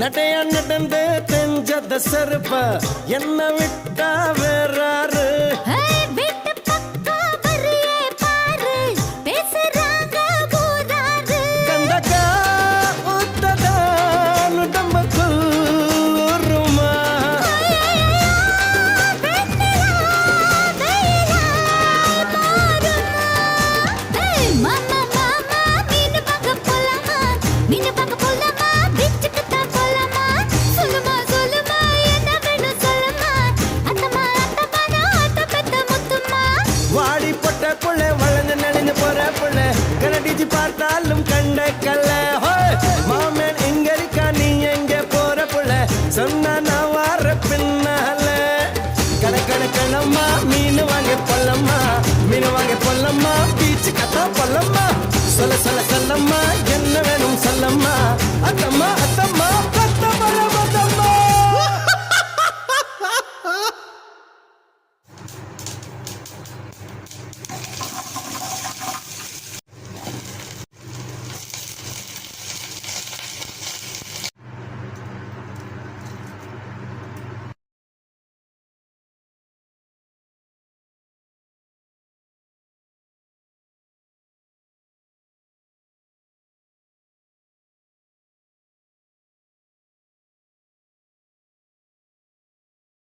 நடைய நடந்து தெஞ்சத செருப்ப என்ன விட்டா வேறாரு கண்டக்கா ஊத்ததா நுடம்புக்குள் ஊருமா வாடி பொட்ட புள்ள வளர்ந்து நடிந்து போற புள்ள கனடிச்சு பார்த்தாலும் கண்ட கல்ல மாமன் எங்க இருக்கா நீ எங்க போற புள்ள சொன்னா நான் வார பின்னால கணக்கணக்கணம்மா மீன் வாங்க பொல்லம்மா மீன் வாங்க பொல்லம்மா பீச்சு கத்தா பொல்லம்மா சொல்ல சொல்ல